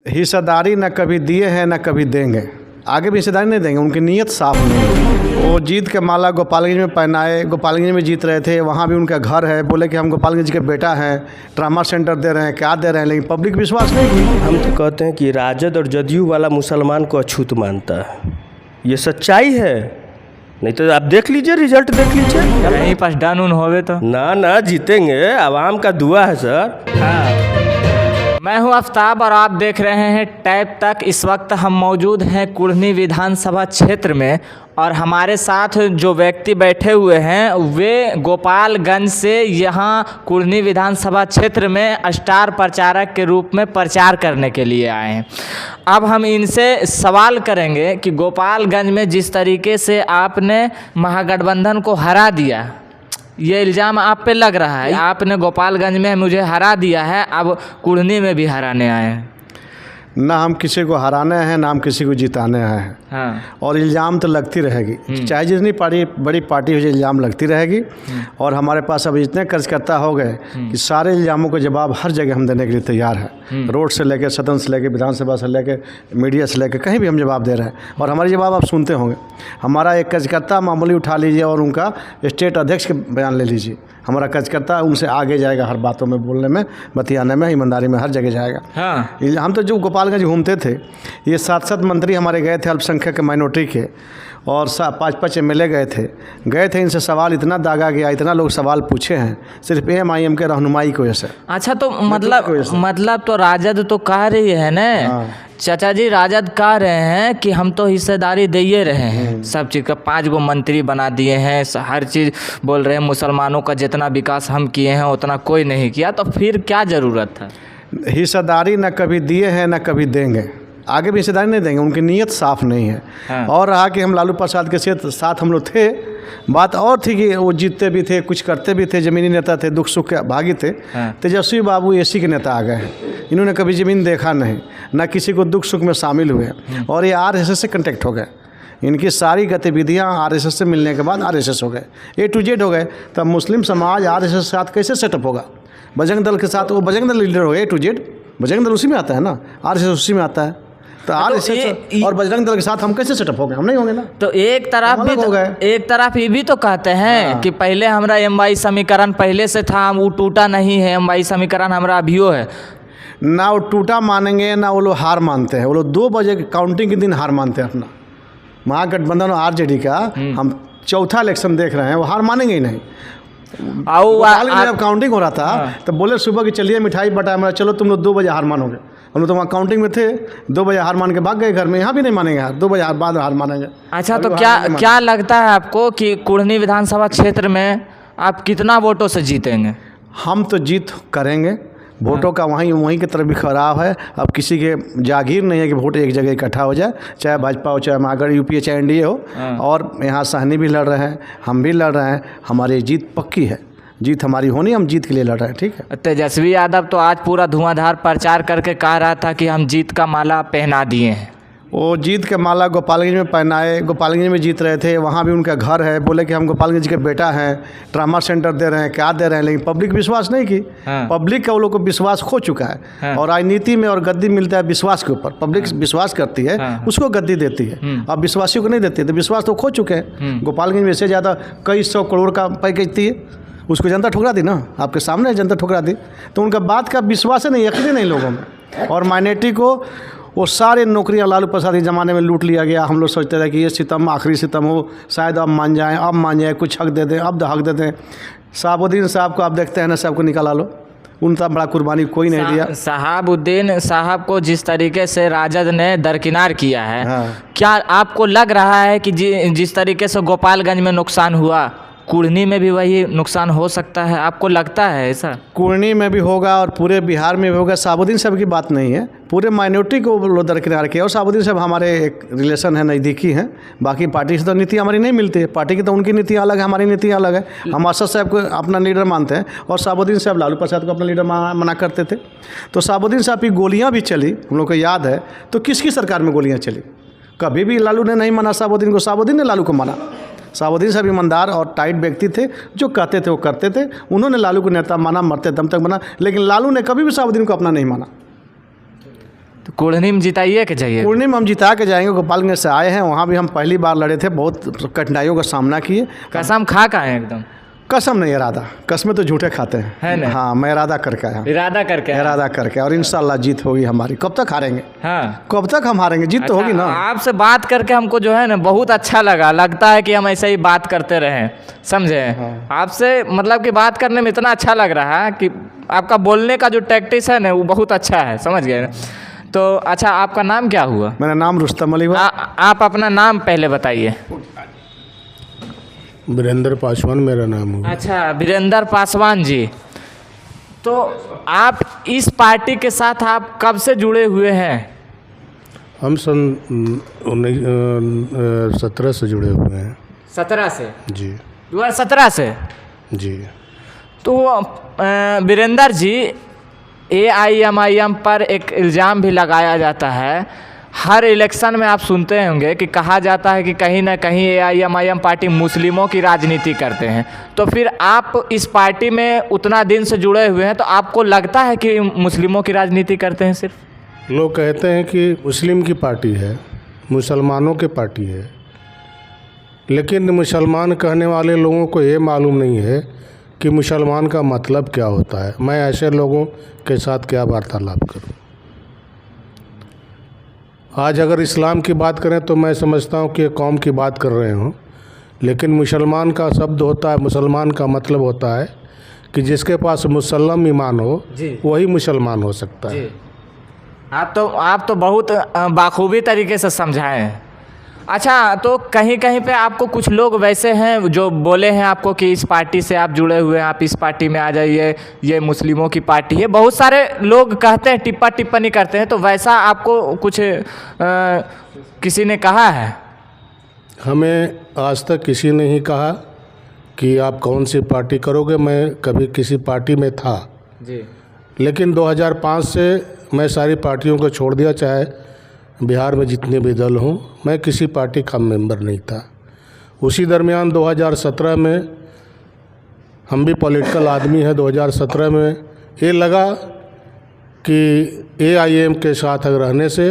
हिस्सेदारी न कभी दिए हैं न कभी देंगे, आगे भी हिस्सेदारी नहीं देंगे। उनकी नीयत साफ नहीं है। वो जीत के माला गोपालगंज में पहनाए, गोपालगंज में जीत रहे थे, वहाँ भी उनका घर है, बोले कि हम गोपालगंज के बेटा हैं, ट्रामा सेंटर दे रहे हैं, क्या दे रहे हैं, लेकिन पब्लिक विश्वास नहीं की। हम तो कहते हैं कि राजद और जदयू वाला मुसलमान को अछूत मानता है, ये सच्चाई है। नहीं तो आप देख लीजिए, रिजल्ट देख लीजिए, कहीं पास डन उन होवे तो ना जीतेंगे, आवाम का दुआ है सर। हाँ। मैं हूं आफ्ताब और आप देख रहे हैं टैब तक। इस वक्त हम मौजूद हैं कुढ़नी विधानसभा क्षेत्र में और हमारे साथ जो व्यक्ति बैठे हुए हैं वे गोपालगंज से यहाँ कुढ़नी विधानसभा क्षेत्र में स्टार प्रचारक के रूप में प्रचार करने के लिए आए हैं। अब हम इनसे सवाल करेंगे कि गोपालगंज में जिस तरीके से आपने महागठबंधन को हरा दिया, ये इल्ज़ाम आप पे लग रहा है, आपने गोपालगंज में मुझे हरा दिया है, अब कुढ़नी में भी हराने आए हैं। ना हम किसी को हराने हैं, ना हम किसी को जिताने आए हैं। हाँ। और इल्ज़ाम तो लगती रहेगी, चाहे जितनी बड़ी पार्टी हो जाए, इल्ज़ाम लगती रहेगी। और हमारे पास अब इतने कर्जकर्ता हो गए कि सारे इल्ज़ामों के जवाब हर जगह हम देने के लिए तैयार हैं। रोड से लेकर, सदन से लेकर, विधानसभा से लेकर, मीडिया से लेकर, कहीं भी हम जवाब दे रहे हैं और हमारे जवाब आप सुनते होंगे। हमारा एक कर्जकर्ता मामूली उठा लीजिए और उनका स्टेट अध्यक्ष के बयान ले लीजिए, हमारा कर्जकर्ता उनसे आगे जाएगा, हर बातों में बोलने में, बतियाने में, ईमानदारी में, हर जगह जाएगा। हाँ। हम तो जो गोपालगंज घूमते थे, ये 7 मंत्री हमारे गए थे अल्पसंख्यक माइनॉरिटी के, और 5 MLA गए थे। इनसे सवाल इतना दागा गया, इतना लोग सवाल पूछे हैं सिर्फ AMIM के रहनुमाई की वजह से। अच्छा, तो मतलब तो राजद तो कह रही है ना। हाँ। चाचा जी, राजद कह रहे हैं कि हम तो हिस्सेदारी दे ही रहे हैं, सब चीज़ का 5 गो मंत्री बना दिए हैं, हर चीज़ बोल रहे हैं, मुसलमानों का जितना विकास हम किए हैं उतना कोई नहीं किया, तो फिर क्या ज़रूरत था? हिस्सेदारी न कभी दिए हैं न कभी देंगे, आगे भी हिस्सेदारी नहीं देंगे। उनकी नीयत साफ नहीं है। हाँ। और रहा कि हम लालू प्रसाद के साथ हम लोग थे, बात और थी कि वो जीतते भी थे, कुछ करते भी थे, ज़मीनी नेता थे, दुख सुख के भागी थे। हाँ। तेजस्वी बाबू AC के नेता आ गए हैं, इन्होंने कभी ज़मीन देखा नहीं, ना किसी को दुख सुख में शामिल हुए, और ये RSS से कनेक्ट हो गए। इनकी सारी गतिविधियाँ RSS से मिलने के बाद RSS हो गए, A to Z हो गए। तब मुस्लिम समाज RSS के साथ कैसे सेटअप होगा? बजरंग दल के साथ वो बजरंग दल लीडर हो गए, A to Z, Bajrang Dal उसी में आता है ना, RSS उसी में आता है। तो RSS और बजरंग दल के साथ हम कैसे सेटअप हो गए? हम नहीं होंगे ना। तो एक तरफ ये भी तो कहते हैं। हाँ। कि पहले हमारा MY समीकरण पहले से था, वो टूटा नहीं है, MY समीकरण हमारा अभियो है ना। वो टूटा मानेंगे ना, वो लोग हार मानते हैं। वो लोग 2 बजे काउंटिंग के दिन हार मानते हैं अपना। महागठबंधन और RJD का हम चौथा इलेक्शन देख रहे हैं, वो हार मानेंगे ही नहीं। जब काउंटिंग हो रहा था। हाँ। तो बोले सुबह कि चलिए मिठाई बटाए, चलो तुम लोग 2 बजे हार मानोगे। हम लोग तो वहाँ काउंटिंग में थे, 2 बजे हार मान के भाग गए घर में। यहाँ भी नहीं मानेंगे हार, 2 बजे बाद हार मानेंगे। अच्छा, तो क्या लगता है आपको कि कुढ़नी विधानसभा क्षेत्र में आप कितना वोटों से जीतेंगे? हम तो जीत करेंगे, वोटों का वहीं की तरफ भी खराब है। अब किसी के जागीर नहीं है कि वोट एक जगह इकट्ठा हो जाए, चाहे भाजपा हो, चाहे मागर UPA, चाहे NDA हो। और यहाँ सहनी भी लड़ रहे हैं, हम भी लड़ रहे हैं, हमारी जीत पक्की है, जीत हमारी होनी, हम जीत के लिए लड़ रहे हैं। ठीक है। तेजस्वी यादव तो आज पूरा धुआंधार प्रचार करके कह रहा था कि हम जीत का माला पहना दिए हैं। वो जीत के माला गोपालगंज में पहनाए, गोपालगंज में जीत रहे थे, वहाँ भी उनका घर है, बोले कि हम गोपालगंज के बेटा हैं, ट्रामा सेंटर दे रहे हैं, क्या दे रहे हैं, लेकिन पब्लिक विश्वास नहीं की। हाँ। पब्लिक का वो लोग को विश्वास खो चुका है। हाँ। और राजनीति में और गद्दी मिलता है विश्वास के ऊपर। पब्लिक विश्वास करती है। हाँ। उसको गद्दी देती है, अब विश्वासियों को नहीं देती है, तो विश्वास तो खो चुके हैं। गोपालगंज में इससे ज़्यादा कई 100 करोड़ का पैकेज थी, उसको जनता ठुकरा दी ना, आपके सामने जनता ठुकरा दी। तो उनका बात का विश्वास है नहीं, यकीन नहीं लोगों में। और माइनॉरिटी को वो सारे नौकरियां लालू प्रसाद के ज़माने में लूट लिया गया। हम लोग सोचते थे कि ये सितम आखिरी सितम हो, शायद अब मान जाए, कुछ हक दे दें, अब हक दे दें। शहाबुद्दीन साहब को आप देखते हैं ना, सबको निकाला लो, उनका बड़ा कुर्बानी कोई नहीं दिया। शहाबुद्दीन साहब को जिस तरीके से राजद ने दरकिनार किया है। हाँ। क्या आपको लग रहा है कि जिस तरीके से गोपालगंज में नुकसान हुआ, कुढ़नी में भी वही नुकसान हो सकता है? आपको लगता है ऐसा? कुढ़नी में भी होगा और पूरे बिहार में भी होगा। शहाबुद्दीन साहब की बात नहीं है, पूरे माइनॉरिटी को लोग दरकिनार किया। और शहाबुद्दीन साहब हमारे एक रिलेशन है, नज़दीकी हैं। बाकी पार्टी से तो नीति हमारी नहीं मिलती है, पार्टी की तो उनकी नीतियाँ अलग है, हमारी नीतियाँ अलग है। हम असद साहब को अपना लीडर मानते हैं और शहाबुद्दीन साहब लालू प्रसाद को अपना लीडर मना करते थे। तो शहाबुद्दीन साहब की गोलियाँ भी चली, हम लोग को याद है। तो किसकी सरकार में गोलियाँ चली? कभी भी लालू ने नहीं माना शहाबुद्दीन को, शहाबुद्दीन ने लालू को माना। शहाबुद्दीन साहब ईमानदार और टाइट व्यक्ति थे, जो कहते थे वो करते थे। उन्होंने लालू को नेता माना, मरते दम तक माना, लेकिन लालू ने कभी भी शहाबुद्दीन को अपना नहीं माना। तो कुढ़नी में जिताइए के चाहिए। कुढ़नी में हम जिता के जाएंगे। गोपालगंज से आए हैं, वहाँ भी हम पहली बार लड़े थे, बहुत कठिनाइयों का सामना किए। कसम खा का है एकदम? कसम नहीं, इरादा। कसमें तो झूठे खाते हैं, है ना? हाँ, मैं इरादा करके आया। इरादा करके और इंशाल्लाह जीत होगी हमारी। कब तक हारेंगे? हाँ, कब तक हम हारेंगे? जीत तो होगी ना। आपसे बात करके हमको जो है ना बहुत अच्छा लगा। लगता है कि हम ऐसे ही बात करते रहें, समझे? आपसे मतलब कि बात करने में इतना अच्छा लग रहा है कि आपका बोलने का जो टैक्टिस है ना वो बहुत अच्छा है, समझ गए ना? तो अच्छा, आपका नाम क्या हुआ? मेरा नाम रुस्तम अली हुआ। आप अपना नाम पहले बताइए। वीरेंद्र पासवान मेरा नाम हुआ। अच्छा, वीरेंद्र पासवान जी। तो आप इस पार्टी के साथ आप कब से जुड़े हुए हैं? हम सन 17 से जुड़े हुए हैं। 17 से? जी। 2017 से? जी। तो वीरेंद्र जी, AIMIM पर एक इल्ज़ाम भी लगाया जाता है। हर इलेक्शन में आप सुनते होंगे कि कहा जाता है कि कहीं ना कहीं AIMIM पार्टी मुस्लिमों की राजनीति करते हैं। तो फिर आप इस पार्टी में उतना दिन से जुड़े हुए हैं, तो आपको लगता है कि मुस्लिमों की राजनीति करते हैं सिर्फ? लोग कहते हैं कि मुस्लिम की पार्टी है, मुसलमानों की पार्टी है, लेकिन मुसलमान कहने वाले लोगों को ये मालूम नहीं है कि मुसलमान का मतलब क्या होता है। मैं ऐसे लोगों के साथ क्या वार्तालाप करूं? आज अगर इस्लाम की बात करें तो मैं समझता हूं कि ये कौम की बात कर रहे हों, लेकिन मुसलमान का शब्द होता है, मुसलमान का मतलब होता है कि जिसके पास मुसल्लम ईमान हो वही मुसलमान हो सकता है। आप तो बहुत बाखूबी तरीके से समझाए हैं। अच्छा, तो कहीं कहीं पे आपको कुछ लोग वैसे हैं जो बोले हैं आपको कि इस पार्टी से आप जुड़े हुए हैं, आप इस पार्टी में आ जाइए, ये मुस्लिमों की पार्टी है। बहुत सारे लोग कहते हैं, टिप्पणी करते हैं। तो वैसा आपको कुछ किसी ने कहा है? हमें आज तक किसी ने ही कहा कि आप कौन सी पार्टी करोगे। मैं कभी किसी पार्टी में था जी, लेकिन 2005 से मैं सारी पार्टियों को छोड़ दिया। चाहे बिहार में जितने भी दल हों, मैं किसी पार्टी का मेंबर नहीं था। उसी दरमियान 2017 में, हम भी पॉलिटिकल आदमी हैं, 2017 में ये लगा कि AIM के साथ रहने से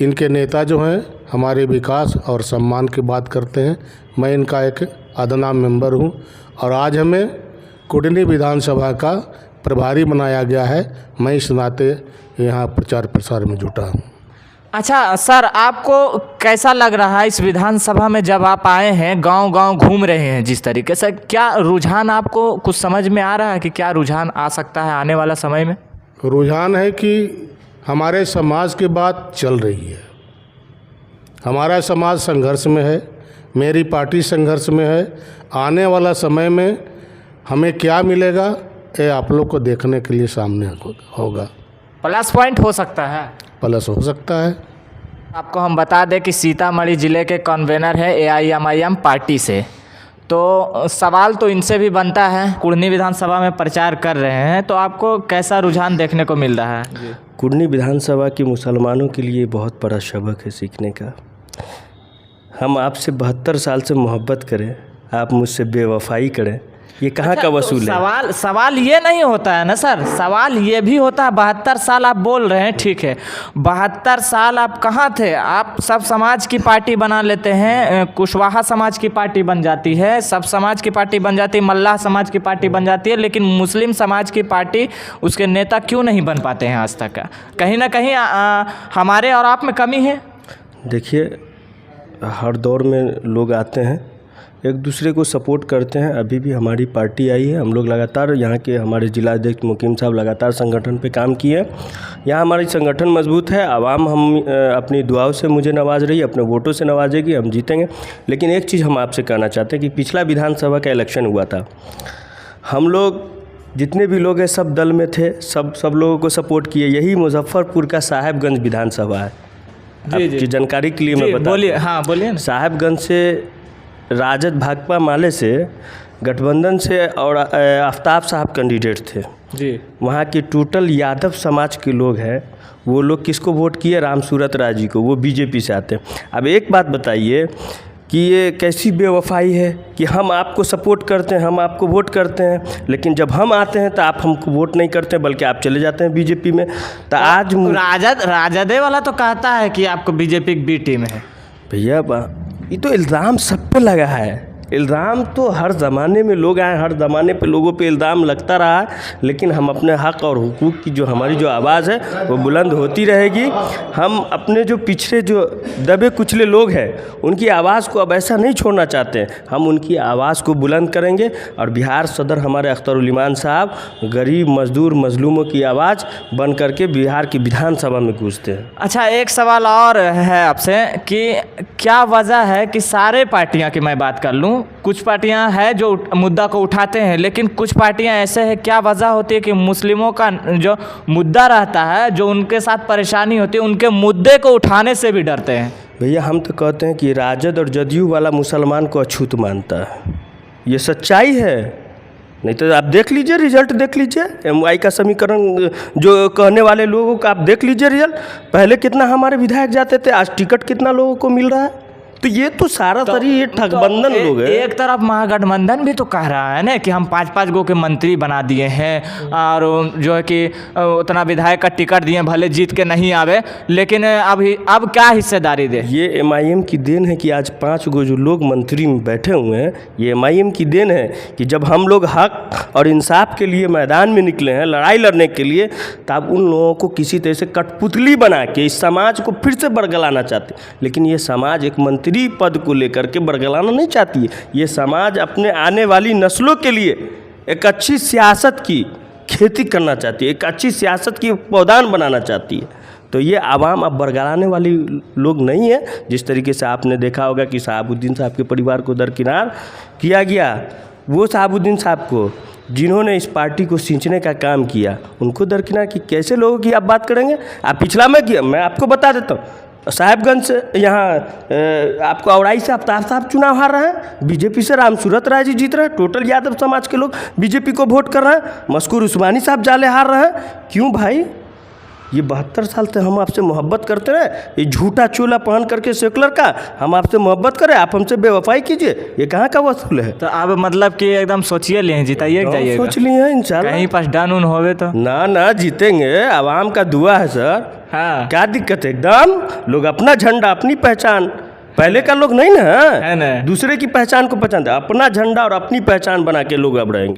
इनके नेता जो हैं हमारे विकास और सम्मान की बात करते हैं। मैं इनका एक अदना मेंबर हूं और आज हमें कुढ़नी विधानसभा का प्रभारी बनाया गया है। मैं इस नाते यहाँ प्रचार प्रसार में जुटा हूँ। अच्छा सर, आपको कैसा लग रहा है इस विधानसभा में जब आप आए हैं, गांव-गांव घूम रहे हैं जिस तरीके से, क्या रुझान आपको कुछ समझ में आ रहा है कि क्या रुझान आ सकता है आने वाला समय में? रुझान है कि हमारे समाज की बात चल रही है। हमारा समाज संघर्ष में है, मेरी पार्टी संघर्ष में है। आने वाला समय में हमें क्या मिलेगा ये आप लोग को देखने के लिए सामने होगा। प्लस पॉइंट हो सकता है? प्लस हो सकता है। आपको हम बता दें कि सीतामढ़ी ज़िले के कन्वेनर है AIMIM पार्टी से। तो सवाल तो इनसे भी बनता है, कुढ़नी विधानसभा में प्रचार कर रहे हैं, तो आपको कैसा रुझान देखने को मिल रहा है? कुढ़नी विधानसभा के मुसलमानों के लिए बहुत बड़ा सबक है सीखने का। हम आपसे 72 साल से मोहब्बत करें, आप मुझसे बेवफाई करें, ये कहाँ का वसूल है? सवाल ये नहीं होता है ना सर, सवाल ये भी होता है। 72 साल आप बोल रहे हैं, ठीक है, 72 साल आप कहाँ थे? आप सब समाज की पार्टी बना लेते हैं, कुशवाहा समाज की पार्टी बन जाती है, सब समाज की पार्टी बन जाती है, मल्लाह समाज की पार्टी बन जाती है, लेकिन मुस्लिम समाज की पार्टी, उसके नेता क्यों नहीं बन पाते हैं आज तक? कहीं ना कहीं हमारे और आप में कमी है। देखिए, हर दौर में लोग आते हैं, एक दूसरे को सपोर्ट करते हैं। अभी भी हमारी पार्टी आई है, हम लोग लगातार, यहाँ के हमारे जिलाध्यक्ष मुकीम साहब लगातार संगठन पे काम किए। यहाँ हमारी संगठन मजबूत है, आवाम हम अपनी दुआओं से मुझे नवाज रही है, अपने वोटों से नवाजेगी, हम जीतेंगे। लेकिन एक चीज़ हम आपसे कहना चाहते हैं कि पिछला विधानसभा का इलेक्शन हुआ था, हम लोग जितने भी लोग हैं सब दल में थे, सब लोगों को सपोर्ट किए। यही मुजफ्फरपुर का साहेबगंज विधानसभा है। आपकी जानकारी के लिए मैं बता, बोलिए। हाँ बोलिए। साहेबगंज से राजद भाकपा माले से गठबंधन से और आफ्ताब साहब कैंडिडेट थे जी। वहाँ के टोटल यादव समाज के लोग हैं, वो लोग किसको वोट किए? राम सूरत राय जी को, वो बीजेपी से आते हैं। अब एक बात बताइए, कि ये कैसी बेवफाई है कि हम आपको सपोर्ट करते हैं, हम आपको वोट करते हैं, लेकिन जब हम आते हैं तो आप हमको वोट नहीं करते बल्कि आप चले जाते हैं बीजेपी में। तो आज राजदे वाला तो कहता है कि आपको बीजेपी की बी टीम है। भैया ये तो इल्ज़ाम सब पे लगा है। इल्ज़ाम तो हर ज़माने में लोग आए, हर ज़माने पे लोगों पे इल्ज़ाम लगता रहा है, लेकिन हम अपने हक़ और हुकूक की जो हमारी जो आवाज़ है वो बुलंद होती रहेगी। हम अपने जो पिछड़े जो दबे कुचले लोग हैं उनकी आवाज़ को अब ऐसा नहीं छोड़ना चाहते हैं। हम उनकी आवाज़ को बुलंद करेंगे और बिहार सदर हमारे अख्तरुल इमान साहब गरीब मजदूर मजलूमों की आवाज़ बन करके बिहार की विधानसभा में गूंजते हैं। अच्छा, एक सवाल और है आपसे कि क्या वजह है कि सारे पार्टियां की मैं बात कर लूं, कुछ पार्टियां हैं जो मुद्दा को उठाते हैं, लेकिन कुछ पार्टियां ऐसे हैं, क्या वजह होती है कि मुस्लिमों का जो मुद्दा रहता है, जो उनके साथ परेशानी होती है, उनके मुद्दे को उठाने से भी डरते हैं? भैया हम तो कहते हैं कि राजद और जदयू वाला मुसलमान को अछूत मानता है, ये सच्चाई है। नहीं तो आप देख लीजिए, रिजल्ट देख लीजिए, MY का समीकरण जो कहने वाले लोगों का आप देख लीजिए रिजल्ट। पहले कितना हमारे विधायक जाते थे, आज टिकट कितना लोगों को मिल रहा है। तो ये तो सारा ये ठगबंधन लोग हैं। एक तरफ महागठबंधन भी तो कह रहा है ना कि हम 5-5 गो के मंत्री बना दिए हैं और जो है कि उतना विधायक का टिकट दिए, भले जीत के नहीं आवे, लेकिन अब क्या हिस्सेदारी दे। ये MIM की देन है कि आज 5 गो जो लोग मंत्री में बैठे हुए हैं, ये MIM की देन है कि जब हम लोग हक और इंसाफ के लिए मैदान में निकले हैं लड़ाई लड़ने के लिए, तब उन लोगों को किसी तरह से कठपुतली बना के इस समाज को फिर से बरगलाना चाहते। लेकिन ये समाज एक मंत्री पद को लेकर के बरगलाना नहीं चाहती है। ये समाज अपने आने वाली नस्लों के लिए एक अच्छी सियासत की खेती करना चाहती है, एक अच्छी सियासत की पौधान बनाना चाहती है। तो ये आवाम अब बरगलाने वाली लोग नहीं है। जिस तरीके से आपने देखा होगा कि शहाबुद्दीन साहब के परिवार को दरकिनार किया गया, वो शहाबुद्दीन साहब को जिन्होंने इस पार्टी को सींचने का काम किया, उनको दरकिनार की कैसे लोगों की आप बात करेंगे? आप पिछला मैं आपको बता देता हूँ, साहिबगंज से यहाँ आपको औराई से आफ्ताब साहब चुनाव हार रहे हैं, बीजेपी से राम सूरत राय जी जीत रहे हैं, टोटल यादव समाज के लोग बीजेपी को वोट कर रहे हैं, मस्कूर उस्मानी साहब जाले हार रहे हैं। क्यों भाई? ये 72 साल से हम आपसे मोहब्बत करते रहे, ये झूठा चोला पहन करके सेकुलर का हम आपसे मोहब्बत करें, आप हमसे बेवफाई कीजिए, ये कहाँ का वसूल है? तो अब मतलब कि एकदम सोचिए लिए जिताइए जाइएगा। सोच लिए हैं इंशाल्लाह, कहीं पास डन उन होवे तो ना जीतेंगे, आवाम का दुआ है सर। हाँ, क्या दिक्कत है? एकदम लोग अपना झंडा अपनी पहचान, पहले का लोग नहीं ना, है ना, दूसरे की पहचान को पहचानते, अपना झंडा और अपनी पहचान बना के लोग अब रहेंगे।